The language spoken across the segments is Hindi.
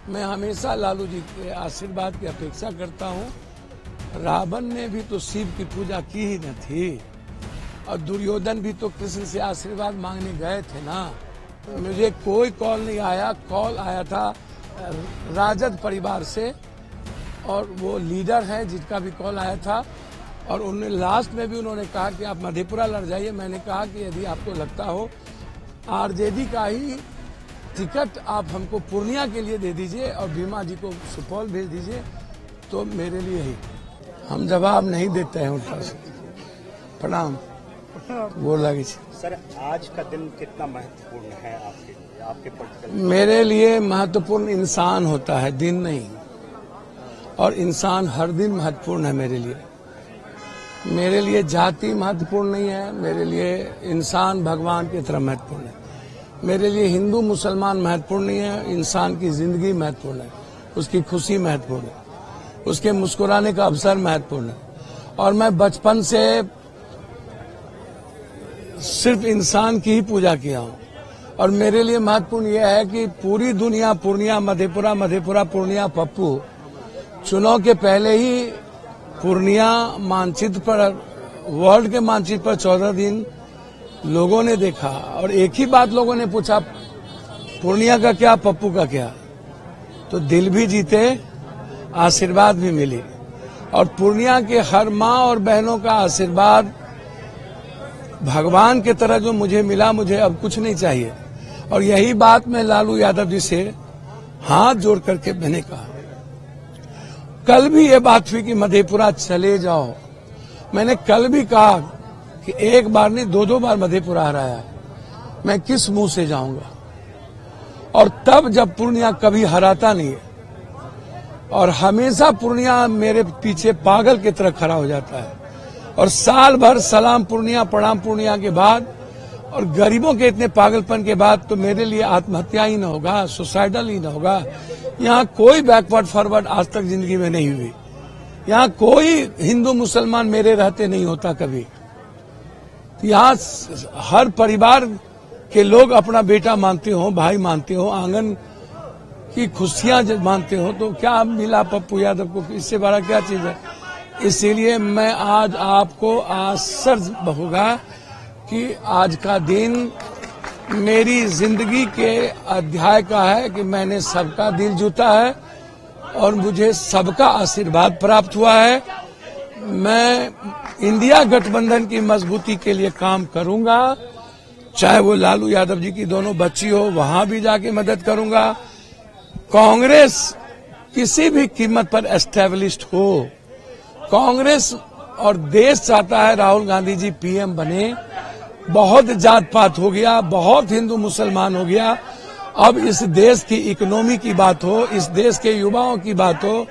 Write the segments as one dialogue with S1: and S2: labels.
S1: मैं हमेशा लालू जी के आशीर्वाद की अपेक्षा करता हूँ। रावण ने भी तो शिव की पूजा की ही न थी और दुर्योधन भी तो कृष्ण से आशीर्वाद मांगने गए थे ना। मुझे कोई कॉल नहीं आया, कॉल आया था राजद परिवार से और वो लीडर है जिसका भी कॉल आया था और उन्होंने लास्ट में भी उन्होंने कहा कि आप मधेपुरा लड़ जाइए। मैंने कहा कि यदि आपको लगता हो आरजेडी का ही टिकट आप हमको पूर्णिया के लिए दे दीजिए और भीमा जी को सुपौल भेज दीजिए तो मेरे लिए ही। हम जवाब नहीं देते हैं उल्टा से। प्रणाम। गोर लगी
S2: सर, आज का दिन कितना महत्वपूर्ण है आपके लिए, आपके पॉलिटिकल?
S1: मेरे लिए महत्वपूर्ण इंसान होता है, दिन नहीं। और इंसान हर दिन महत्वपूर्ण है मेरे लिए। मेरे लिए जाति महत्वपूर्ण नहीं है, मेरे लिए इंसान भगवान की तरह महत्वपूर्ण है। मेरे लिए हिंदू मुसलमान महत्वपूर्ण नहीं है, इंसान की जिंदगी महत्वपूर्ण है, उसकी खुशी महत्वपूर्ण है, उसके मुस्कुराने का अवसर महत्वपूर्ण है। और मैं बचपन से सिर्फ इंसान की ही पूजा किया हूँ और मेरे लिए महत्वपूर्ण यह है कि पूरी दुनिया पूर्णिया मधेपुरा, मधेपुरा पूर्णिया पप्पू चुनाव के पहले ही पूर्णिया मानचित्र पर, वर्ल्ड के मानचित्र पर 14 दिन लोगों ने देखा और एक ही बात लोगों ने पूछा, पूर्णिया का क्या, पप्पू का क्या। तो दिल भी जीते, आशीर्वाद भी मिली और पूर्णिया के हर माँ और बहनों का आशीर्वाद भगवान की तरह जो मुझे मिला, मुझे अब कुछ नहीं चाहिए। और यही बात मैं लालू यादव जी से हाथ जोड़ करके मैंने कहा। कल भी ये बात हुई कि मधेपुरा चले जाओ। मैंने कल भी कहा कि एक बार नहीं, 2-2 बार मधेपुरा हराया, मैं किस मुंह से जाऊंगा। और तब जब पूर्णिया कभी हराता नहीं है और हमेशा पूर्णिया मेरे पीछे पागल की तरह खड़ा हो जाता है और साल भर सलाम पूर्णिया, प्रणाम पूर्णिया के बाद और गरीबों के इतने पागलपन के बाद तो मेरे लिए आत्महत्या ही न होगा, सुसाइडल ही न होगा। यहाँ कोई बैकवर्ड फॉरवर्ड आज तक जिंदगी में नहीं हुई। यहाँ कोई हिंदू मुसलमान मेरे रहते नहीं होता कभी। यहाँ हर परिवार के लोग अपना बेटा मानते हो, भाई मानते हो, आंगन की खुशियां जब मानते हो तो क्या मिला पप्पू यादव को, इससे बड़ा क्या चीज है। इसीलिए मैं आज आपको आश्चर्य होगा कि आज का दिन मेरी जिंदगी के अध्याय का है कि मैंने सबका दिल जीता है और मुझे सबका आशीर्वाद प्राप्त हुआ है। मैं इंडिया गठबंधन की मजबूती के लिए काम करूंगा, चाहे वो लालू यादव जी की दोनों बच्ची हो, वहां भी जाके मदद करूंगा। कांग्रेस किसी भी कीमत पर एस्टेब्लिश्ड हो, कांग्रेस और देश चाहता है राहुल गांधी जी पीएम बने। बहुत जात पात हो गया, बहुत हिंदू मुसलमान हो गया। अब इस देश की इकोनॉमी की बात हो, इस देश के युवाओं की बात हो,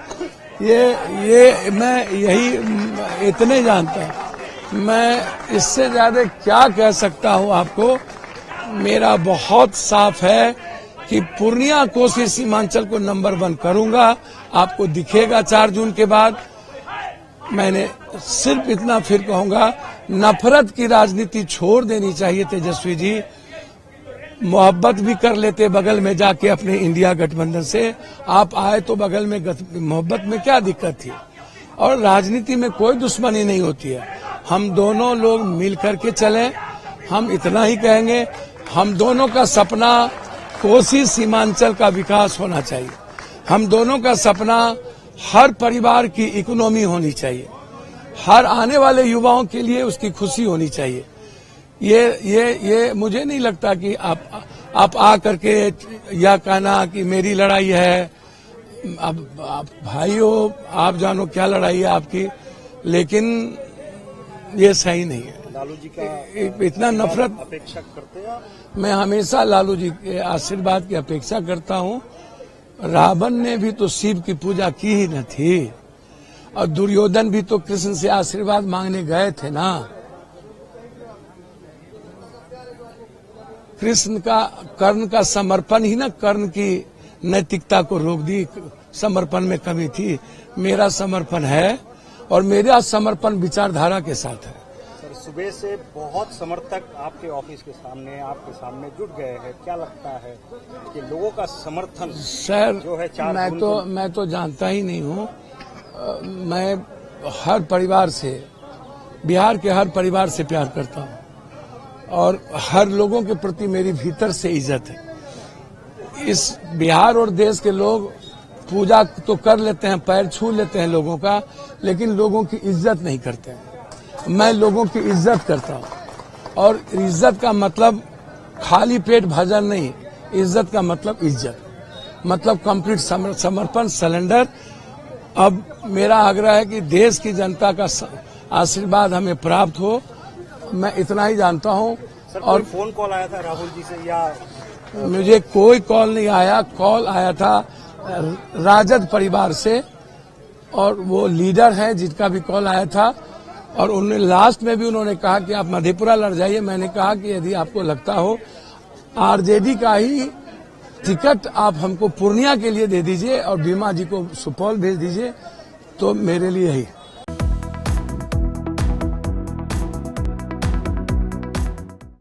S1: ये मैं यही इतने जानता हूं। मैं इससे ज्यादा क्या कह सकता हूं आपको। मेरा बहुत साफ है कि पूर्णिया कोसी सीमांचल को नंबर 1 करूंगा। आपको दिखेगा 4 जून के बाद। मैंने सिर्फ इतना फिर कहूंगा, नफरत की राजनीति छोड़ देनी चाहिए तेजस्वी जी। मोहब्बत भी कर लेते बगल में जाके अपने इंडिया गठबंधन से। आप आए तो बगल में मोहब्बत में क्या दिक्कत थी। और राजनीति में कोई दुश्मनी नहीं होती है। हम दोनों लोग मिल करके चलें। हम इतना ही कहेंगे, हम दोनों का सपना कोसी सीमांचल का विकास होना चाहिए। हम दोनों का सपना हर परिवार की इकोनॉमी होनी चाहिए, हर आने वाले युवाओं के लिए उसकी खुशी होनी चाहिए। ये मुझे नहीं लगता कि आप आ करके या कहना कि मेरी लड़ाई है। अब आप भाई हो, आप जानो क्या लड़ाई है आपकी, लेकिन ये सही नहीं है।
S2: लालू जी का
S1: इतना नफरत
S2: अपेक्षा करते हैं?
S1: मैं हमेशा लालू जी के आशीर्वाद की अपेक्षा करता हूँ। रावण ने भी तो शिव की पूजा की ही न थी और दुर्योधन भी तो कृष्ण से आशीर्वाद मांगने गए थे ना। कृष्ण का कर्ण का समर्पण ही ना कर्ण की नैतिकता को रोक दी। समर्पण में कमी थी। मेरा समर्पण है और मेरा समर्पण विचारधारा के साथ है।
S2: सुबह से बहुत समर्थक आपके ऑफिस के सामने आपके सामने जुट गए हैं। क्या लगता है कि लोगों का समर्थन
S1: सर
S2: जो है 4
S1: मैं तो जानता ही नहीं हूँ। मैं हर परिवार से, बिहार के हर परिवार से प्यार करता हूँ और हर लोगों के प्रति मेरी भीतर से इज्जत है। इस बिहार और देश के लोग पूजा तो कर लेते हैं, पैर छू लेते हैं लोगों का, लेकिन लोगों की इज्जत नहीं करते हैं। मैं लोगों की इज्जत करता हूँ और इज्जत का मतलब खाली पेट भजन नहीं, इज्जत का मतलब इज्जत, मतलब कंप्लीट समर्पण, सरेंडर। अब मेरा आग्रह है कि देश की जनता का आशीर्वाद हमें प्राप्त हो, मैं इतना ही जानता हूँ।
S2: सर,
S1: और
S2: कोई फोन कॉल आया था राहुल जी से या
S1: मुझे कोई कॉल नहीं आया। कॉल आया था राजद परिवार से और वो लीडर है जिनका भी कॉल आया था, और उन्होंने लास्ट में भी उन्होंने कहा कि आप मधेपुरा लड़ जाइए। मैंने कहा कि यदि आपको लगता हो आरजेडी का ही टिकट आप हमको पूर्णिया के लिए दे दीजिए और बीमा जी को सुपौल भेज दीजिए, तो मेरे लिए यही